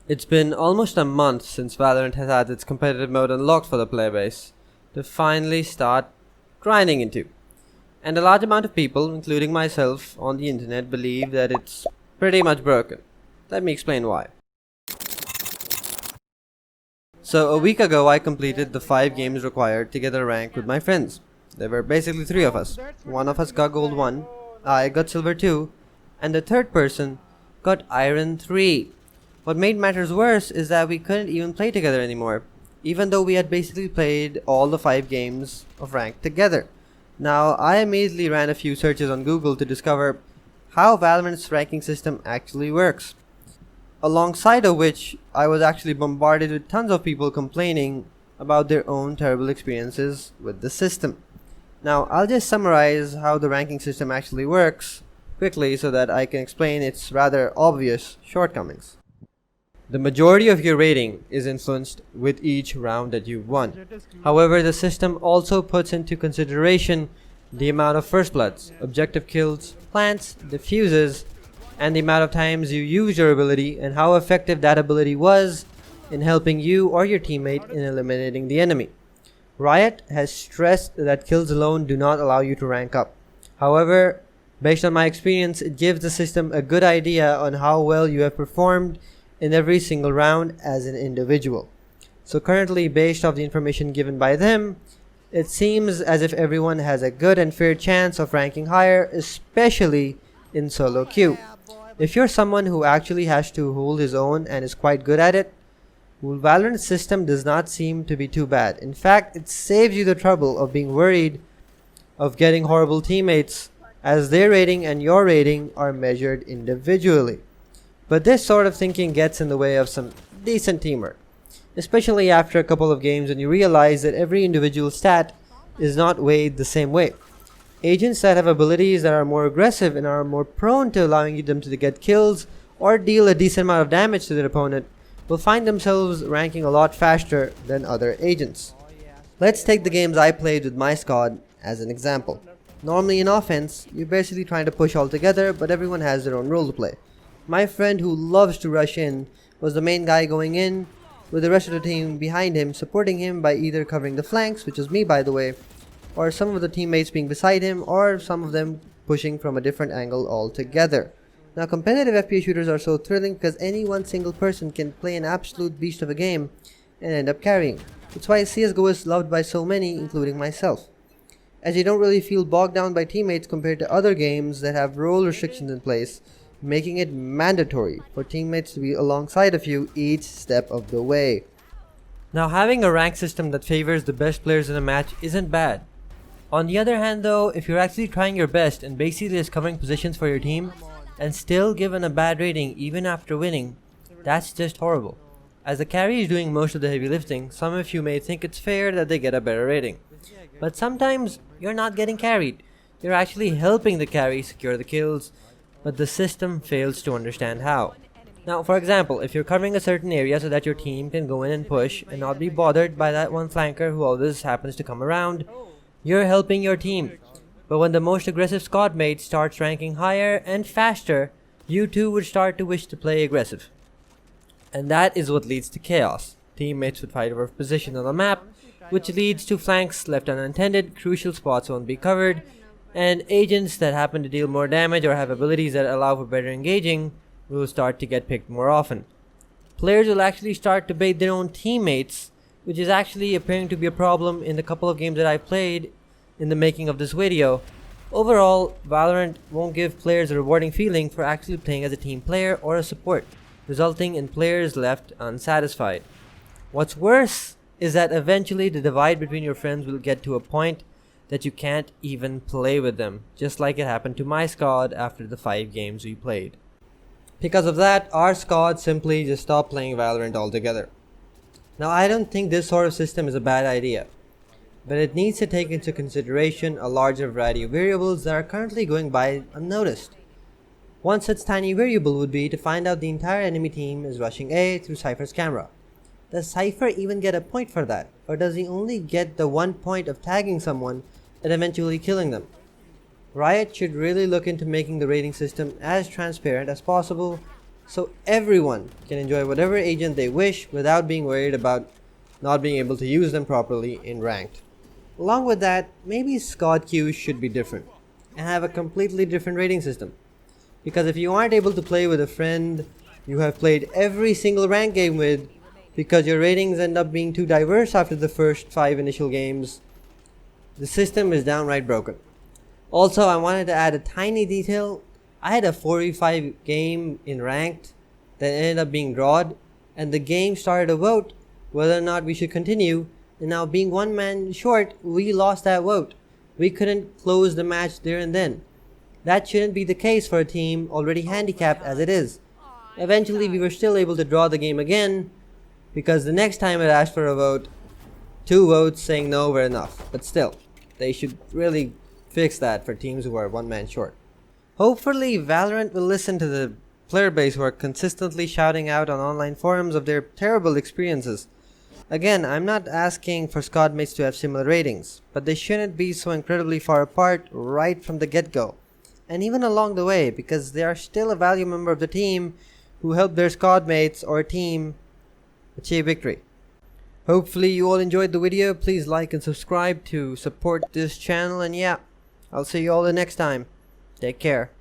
It's been almost a month since Valorant has had its competitive mode unlocked for the player base to finally start grinding into. And a large amount of people, including myself on the internet, believe that it's pretty much broken. Let me explain why. So a week ago I completed the 5 games required to get a rank with my friends. There were basically 3 of us. One of us got gold 1, I got silver 2, and the third person got iron 3. What made matters worse is that we couldn't even play together anymore, even though we had basically played all the 5 games of rank together. Now, I immediately ran a few searches on Google to discover how Valorant's ranking system actually works. Alongside of which, I was actually bombarded with tons of people complaining about their own terrible experiences with the system. Now, I'll just summarize how the ranking system actually works quickly so that I can explain its rather obvious shortcomings. The majority of your rating is influenced with each round that you've won. However, the system also puts into consideration the amount of first bloods, objective kills, plants, defuses, and the amount of times you used your ability and how effective that ability was in helping you or your teammate in eliminating the enemy. Riot has stressed that kills alone do not allow you to rank up. However, based on my experience, it gives the system a good idea on how well you have performed in every single round as an individual. So currently, based off the information given by them, it seems as if everyone has a good and fair chance of ranking higher, especially in solo queue. If you're someone who actually has to hold his own and is quite good at it, Valorant's system does not seem to be too bad. In fact, it saves you the trouble of being worried of getting horrible teammates, as their rating and your rating are measured individually. But this sort of thinking gets in the way of some decent teamwork, especially after a couple of games when you realize that every individual stat is not weighed the same way. Agents that have abilities that are more aggressive and are more prone to allowing them to get kills or deal a decent amount of damage to their opponent will find themselves ranking a lot faster than other agents. Let's take the games I played with my squad as an example. Normally in offense, you're basically trying to push all together, but everyone has their own role to play. My friend who loves to rush in was the main guy going in, with the rest of the team behind him supporting him by either covering the flanks, which was me by the way, or some of the teammates being beside him, or some of them pushing from a different angle altogether. Now, competitive FPS shooters are so thrilling because any one single person can play an absolute beast of a game and end up carrying. It's why CSGO is loved by so many, including myself, as you don't really feel bogged down by teammates compared to other games that have role restrictions in place, making it mandatory for teammates to be alongside of you each step of the way. Now, having a rank system that favors the best players in a match isn't bad. On the other hand though, if you're actually trying your best and basically just covering positions for your team and still given a bad rating even after winning, that's just horrible. As the carry is doing most of the heavy lifting, some of you may think it's fair that they get a better rating. But sometimes you're not getting carried. You're actually helping the carry secure the kills, but the system fails to understand how. Now, for example, if you're covering a certain area so that your team can go in and push and not be bothered by that one flanker who always happens to come around, you're helping your team. But when the most aggressive squad mate starts ranking higher and faster, you too would start to wish to play aggressive. And that is what leads to chaos. Teammates would fight over position on the map, which leads to flanks left unattended, crucial spots won't be covered, and agents that happen to deal more damage or have abilities that allow for better engaging will start to get picked more often. Players will actually start to bait their own teammates, which is actually appearing to be a problem in the couple of games that I've played in the making of this video. Overall, Valorant won't give players a rewarding feeling for actually playing as a team player or a support, resulting in players left unsatisfied. What's worse is that eventually the divide between your friends will get to a point that you can't even play with them, just like it happened to my squad after the 5 games we played. Because of that, our squad simply just stopped playing Valorant altogether. Now, I don't think this sort of system is a bad idea, but it needs to take into consideration a larger variety of variables that are currently going by unnoticed. One such tiny variable would be to find out the entire enemy team is rushing A through Cypher's camera. Does Cypher even get a point for that, or does he only get the 1 point of tagging someone and eventually killing them? Riot should really look into making the rating system as transparent as possible so everyone can enjoy whatever agent they wish without being worried about not being able to use them properly in ranked. Along with that, maybe squad queues should be different and have a completely different rating system. Because if you aren't able to play with a friend you have played every single ranked game with, because your ratings end up being too diverse after the first 5 initial games, the system is downright broken. Also, I wanted to add a tiny detail. I had a 4v5 game in ranked that ended up being drawed, and the game started a vote whether or not we should continue, and now being one man short, we lost that vote. We couldn't close the match there and then. That shouldn't be the case for a team already handicapped as it is. Eventually we were still able to draw the game again, because the next time it asked for a vote, 2 votes saying no were enough. But still, they should really fix that for teams who are one man short. Hopefully Valorant will listen to the player base who are consistently shouting out on online forums of their terrible experiences. Again, I'm not asking for squad mates to have similar ratings, but they shouldn't be so incredibly far apart right from the get-go, and even along the way, because they are still a valuable member of the team who helped their squad mates or team achieve victory. Hopefully you all enjoyed the video. Please like and subscribe to support this channel, and yeah, I'll see you all the next time. Take care.